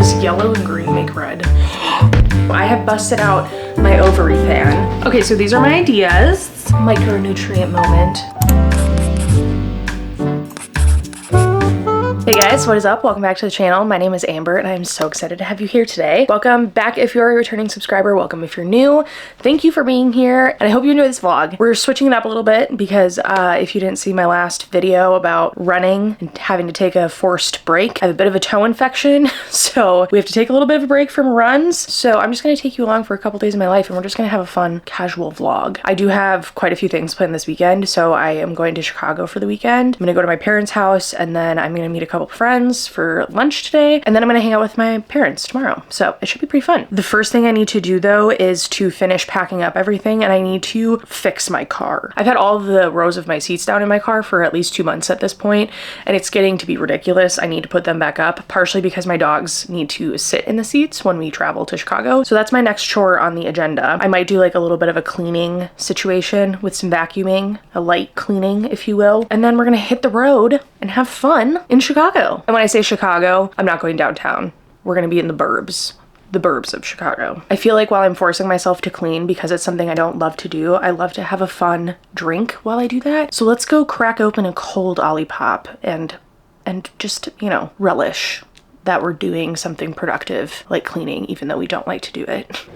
Does yellow and green make red? I have busted out my ovary fan. Okay, so these are my ideas. Micronutrient moment. Hey guys, what is up? Welcome back to the channel. My name is Amber and I'm so excited to have you here today. Welcome back if you're a returning subscriber. Welcome if you're new. Thank you for being here and I hope you enjoy this vlog. We're switching it up a little bit because if you didn't see my last video about running and having to take a forced break, I have a bit of a toe infection, so we have to take a little bit of a break from runs. So I'm just going to take you along for a couple days of my life and we're just going to have a fun casual vlog. I do have quite a few things planned this weekend, so I am going to Chicago for the weekend. I'm going to go to my parents' house and then I'm going to meet a couple friends for lunch today, and then I'm gonna hang out with my parents tomorrow, so it should be pretty fun. The first thing I need to do though is to finish packing up everything, and I need to fix my car. I've had all of the rows of my seats down in my car for at least 2 months at this point, and it's getting to be ridiculous. I need to put them back up, partially because my dogs need to sit in the seats when we travel to Chicago, so that's my next chore on the agenda. I might do like a little bit of a cleaning situation with some vacuuming, a light cleaning if you will, and then we're gonna hit the road and have fun in Chicago. And when I say Chicago, I'm not going downtown. We're gonna be in the burbs of Chicago. I feel like while I'm forcing myself to clean because it's something I don't love to do, I love to have a fun drink while I do that. So let's go crack open a cold Olipop and just, you know, relish that we're doing something productive like cleaning, even though we don't like to do it.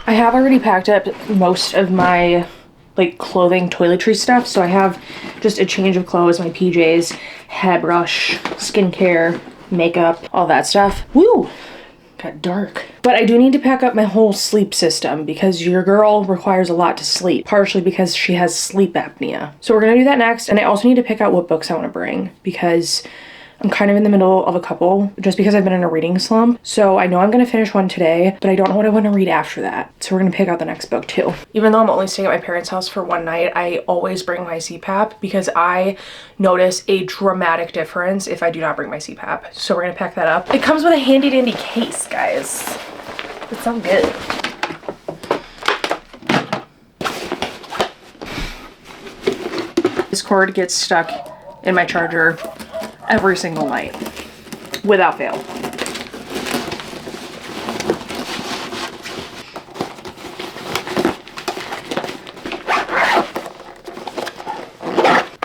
I have already packed up most of my like clothing toiletry stuff, so I have just a change of clothes, my PJs, hairbrush, skincare, makeup, all that stuff. Woo! Got dark. But I do need to pack up my whole sleep system because your girl requires a lot to sleep, partially because she has sleep apnea. So we're gonna do that next, and I also need to pick out what books I want to bring because I'm kind of in the middle of a couple just because I've been in a reading slump. So I know I'm going to finish one today, but I don't know what I want to read after that. So we're going to pick out the next book too. Even though I'm only staying at my parents' house for one night, I always bring my CPAP because I notice a dramatic difference if I do not bring my CPAP. So we're going to pack that up. It comes with a handy dandy case, guys. It's so good. This cord gets stuck in my charger every single night, without fail.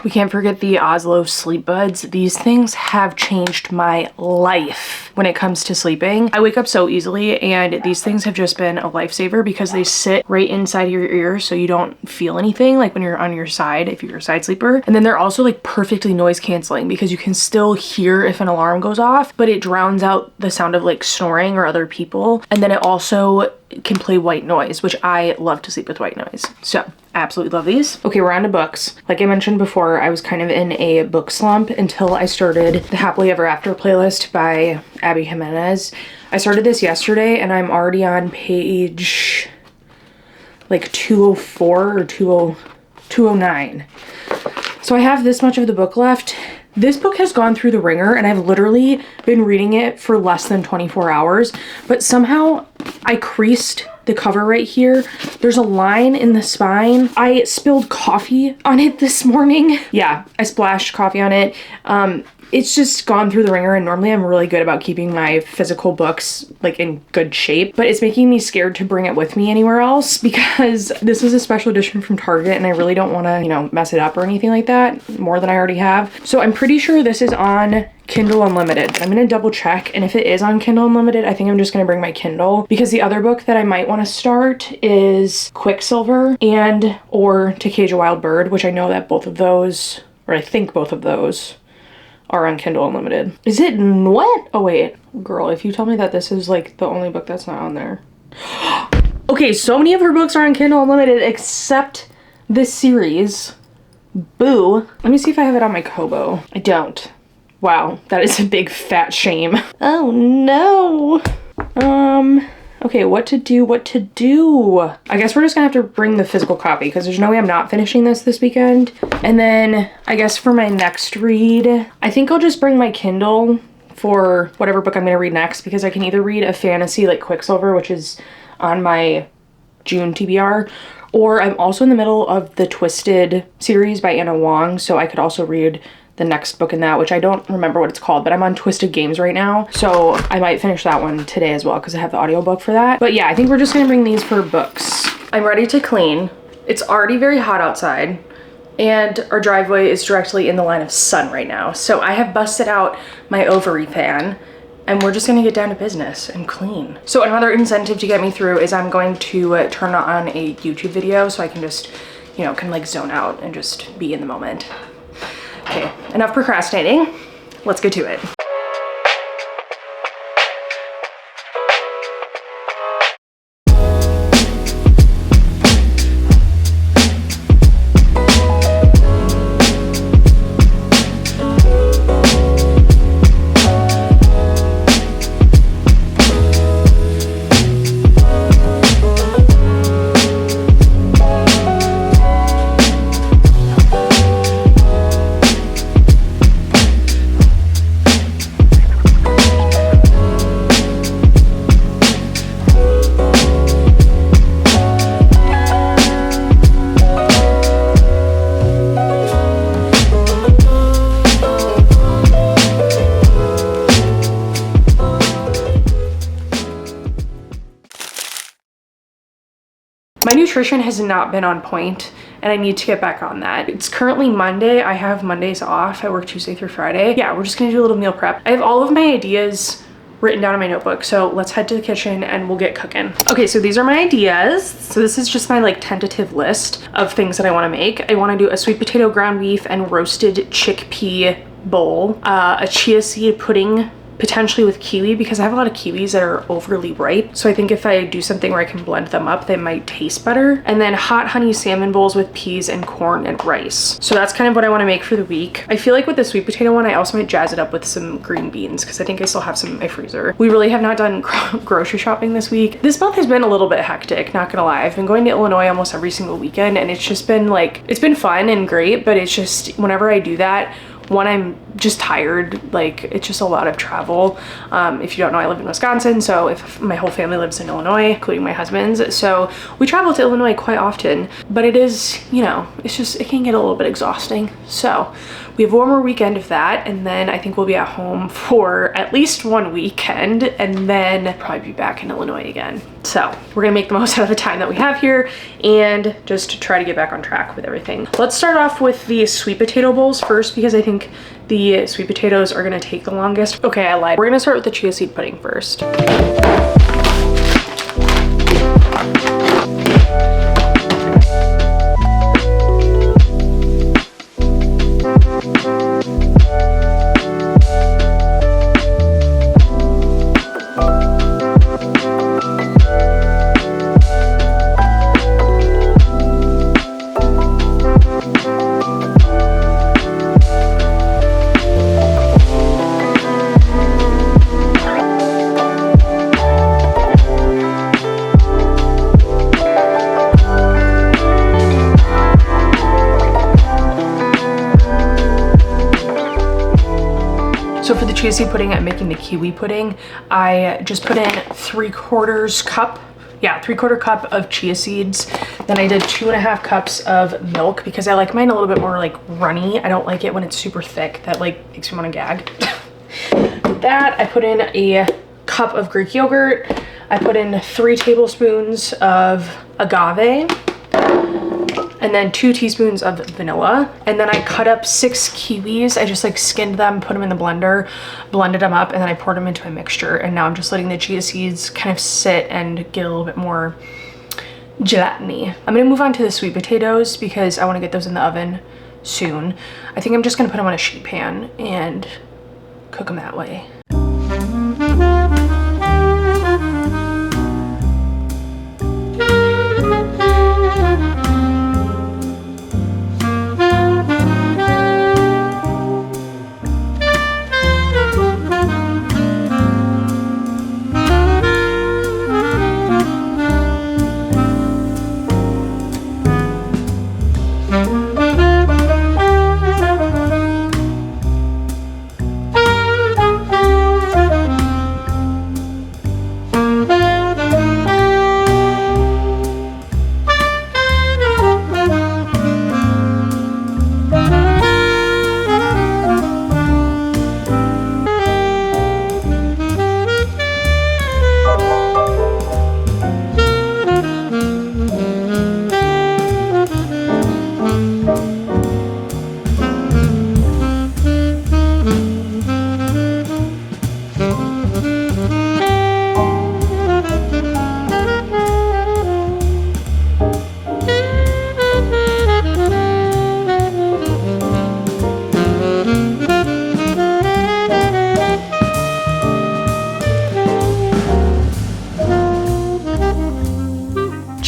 We can't forget the Oslo sleep buds. These things have changed my life when it comes to sleeping. I wake up so easily and these things have just been a lifesaver because they sit right inside your ear so you don't feel anything like when you're on your side if you're a side sleeper. And then they're also like perfectly noise canceling because you can still hear if an alarm goes off, but it drowns out the sound of like snoring or other people. And then it also can play white noise, which I love to sleep with white noise. So absolutely love these. Okay, we're on to books. Like I mentioned before, I was kind of in a book slump until I started the Happily Ever After playlist by Abby Jimenez. I started this yesterday and I'm already on page like 204 or 209. So I have this much of the book left. This book has gone through the ringer and I've literally been reading it for less than 24 hours, but somehow I creased the cover right here. There's a line in the spine. I spilled coffee on it this morning. Yeah, I splashed coffee on it. It's just gone through the ringer, and normally I'm really good about keeping my physical books like in good shape, but it's making me scared to bring it with me anywhere else because this is a special edition from Target and I really don't want to, you know, mess it up or anything like that more than I already have. So I'm pretty sure this is on Kindle Unlimited. I'm gonna double check, and if it is on Kindle Unlimited, I think I'm just gonna bring my Kindle because the other book that I might want to start is Quicksilver and or To Cage a Wild Bird, which I know that both of those, or I think both of those, are on Kindle Unlimited. Is it what? Oh wait, girl, if you tell me that this is like the only book that's not on there. Okay, so many of her books are on Kindle Unlimited except this series. Boo. Let me see if I have it on my Kobo. I don't. Wow, that is a big fat shame. Oh no. Okay, what to do, what to do? I guess we're just gonna have to bring the physical copy because there's no way I'm not finishing this weekend. And then I guess for my next read, I think I'll just bring my Kindle for whatever book I'm gonna read next, because I can either read a fantasy like Quicksilver, which is on my June TBR, or I'm also in the middle of the Twisted series by Anna Wong, so I could also read the next book in that, which I don't remember what it's called, but I'm on Twisted Games right now, so I might finish that one today as well because I have the audiobook for that. But yeah, I think we're just gonna bring these for books. I'm ready to clean. It's already very hot outside, and our driveway is directly in the line of sun right now, so I have busted out my ovary fan, and we're just gonna get down to business and clean. So another incentive to get me through is I'm going to turn on a YouTube video so I can just, you know, kind of like zone out and just be in the moment. Okay, enough procrastinating. Let's get to it. My nutrition has not been on point, and I need to get back on that. It's currently Monday. I have Mondays off. I work Tuesday through Friday. Yeah, we're just gonna do a little meal prep. I have all of my ideas written down in my notebook, so let's head to the kitchen and we'll get cooking. Okay, so these are my ideas. So this is just my like tentative list of things that I wanna make. I wanna do a sweet potato ground beef and roasted chickpea bowl, a chia seed pudding, potentially with kiwi, because I have a lot of kiwis that are overly ripe. So I think if I do something where I can blend them up, they might taste better. And then hot honey salmon bowls with peas and corn and rice. So that's kind of what I want to make for the week. I feel like with the sweet potato one, I also might jazz it up with some green beans because I think I still have some in my freezer. We really have not done grocery shopping this week. This month has been a little bit hectic, not gonna lie. I've been going to Illinois almost every single weekend, and it's just been like, it's been fun and great, but it's just, whenever I do that, one, I'm just tired. Like, it's just a lot of travel. If you don't know, I live in Wisconsin, so if my whole family lives in Illinois, including my husband's, so we travel to Illinois quite often, but it is, you know, it's just, it can get a little bit exhausting. So we have one more weekend of that, and then I think we'll be at home for at least one weekend, and then probably be back in Illinois again. So we're gonna make the most out of the time that we have here and just try to get back on track with everything. Let's start off with the sweet potato bowls first, because I think the sweet potatoes are gonna take the longest. Okay, I lied. We're gonna start with the chia seed pudding first. So for the chia seed pudding, I'm making the kiwi pudding. I just put in 3/4 cup of chia seeds. Then I did 2.5 cups of milk because I like mine a little bit more like runny. I don't like it when it's super thick. That like makes me want to gag. With that, I put in a cup of Greek yogurt. I put in 3 tablespoons of agave, and then 2 teaspoons of vanilla. And then I cut up 6 kiwis. I just like skinned them, put them in the blender, blended them up, and then I poured them into a mixture. And now I'm just letting the chia seeds kind of sit and get a little bit more gelatiny. I'm gonna move on to the sweet potatoes because I wanna get those in the oven soon. I think I'm just gonna put them on a sheet pan and cook them that way.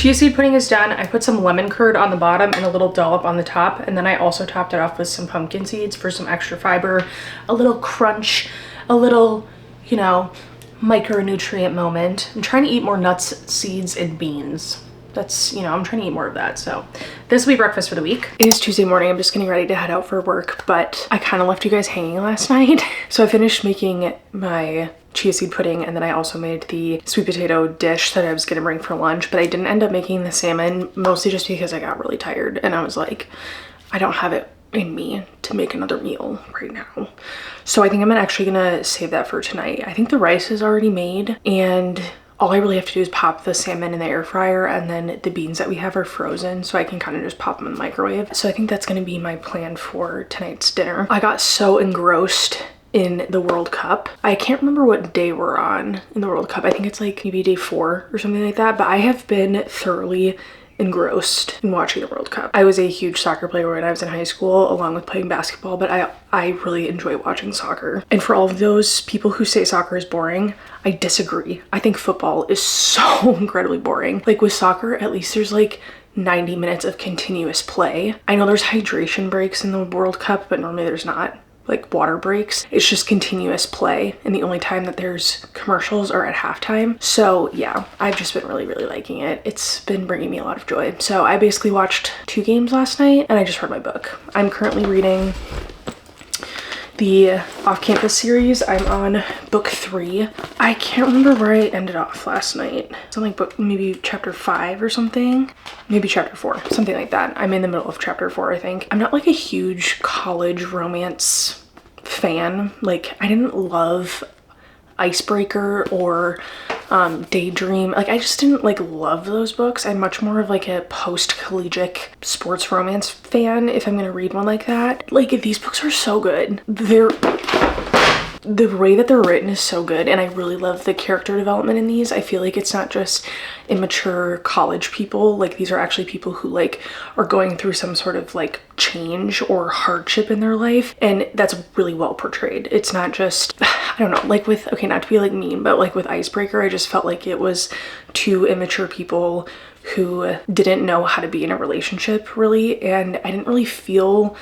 Chia seed pudding is done. I put some lemon curd on the bottom and a little dollop on the top, and then I also topped it off with some pumpkin seeds for some extra fiber, a little crunch, a little, you know, micronutrient moment. I'm trying to eat more nuts, seeds, and beans. That's, you know, I'm trying to eat more of that. So this will be breakfast for the week. It is Tuesday morning. I'm just getting ready to head out for work, but I kind of left you guys hanging last night. So I finished making my chia seed pudding, and then I also made the sweet potato dish that I was gonna bring for lunch, but I didn't end up making the salmon, mostly just because I got really tired and I was like, I don't have it in me to make another meal right now. So I think I'm actually gonna save that for tonight. I think the rice is already made, and all I really have to do is pop the salmon in the air fryer, and then the beans that we have are frozen, so I can kind of just pop them in the microwave. So I think that's gonna be my plan for tonight's dinner. I got so engrossed in the World Cup. I can't remember what day we're on in the World Cup. I think it's like maybe day 4 or something like that, but I have been thoroughly engrossed in watching the World Cup. I was a huge soccer player when I was in high school, along with playing basketball, but I really enjoy watching soccer. And for all of those people who say soccer is boring, I disagree. I think football is so incredibly boring. Like with soccer, at least there's like 90 minutes of continuous play. I know there's hydration breaks in the World Cup, but normally there's not. Like water breaks. It's just continuous play, and the only time that there's commercials are at halftime. So yeah, I've just been really liking it. It's been bringing me a lot of joy. So I basically watched 2 games last night, and I just read my book. I'm currently reading the off-campus series. I'm on book 3. I can't remember where I ended off last night. It's on like book maybe chapter 5 or something, maybe chapter 4, something like that. I'm in the middle of chapter 4, I think. I'm not like a huge college romance fan. Like I didn't love Icebreaker or Daydream. Like I just didn't like love those books. I'm much more of like a post-collegiate sports romance fan if I'm gonna read one like that. Like these books are so good. The way that they're written is so good, and I really love the character development in these. I feel like it's not just immature college people. Like these are actually people who like are going through some sort of like change or hardship in their life, and that's really well portrayed. It's not just, I don't know, like with, okay, not to be like mean, but like with Icebreaker, I just felt like it was 2 immature people who didn't know how to be in a relationship really, and I didn't really feel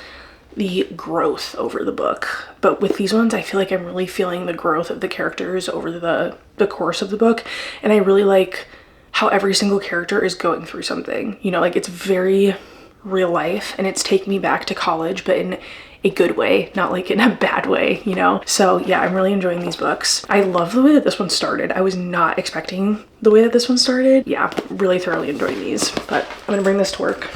the growth over the book. But with these ones, I feel like I'm really feeling the growth of the characters over the course of the book, and I really like how every single character is going through something, you know, like it's very real life, and it's taking me back to college, but in a good way, not like in a bad way, you know? So yeah, I'm really enjoying these books. I love the way that this one started. I was not expecting the way that this one started. Yeah, really thoroughly enjoying these, but I'm gonna bring this to work.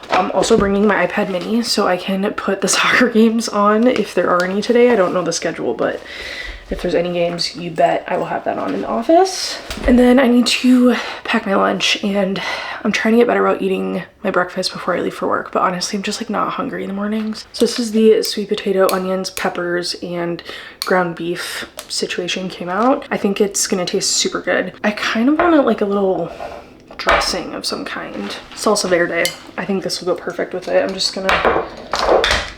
I'm also bringing my iPad mini so I can put the soccer games on if there are any today. I don't know the schedule, but if there's any games, you bet I will have that on in the office. And then I need to pack my lunch, and I'm trying to get better about eating my breakfast before I leave for work, but honestly, I'm just like not hungry in the mornings. So this is the sweet potato, onions, peppers, and ground beef situation came out. I think it's gonna taste super good. I kind of want like a little dressing of some kind. Salsa verde. I think this will go perfect with it. I'm just gonna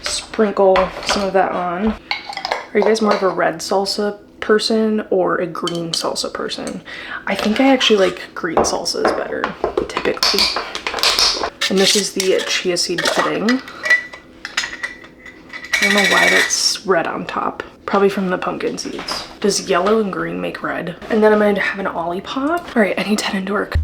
sprinkle some of that on. Are you guys more of a red salsa person or a green salsa person? I think I actually like green salsas better, typically. And this is the chia seed pudding. I don't know why that's red on top. Probably from the pumpkin seeds. Does yellow and green make red? And then I'm gonna have an Ollie Pop. All right, I need to head into work.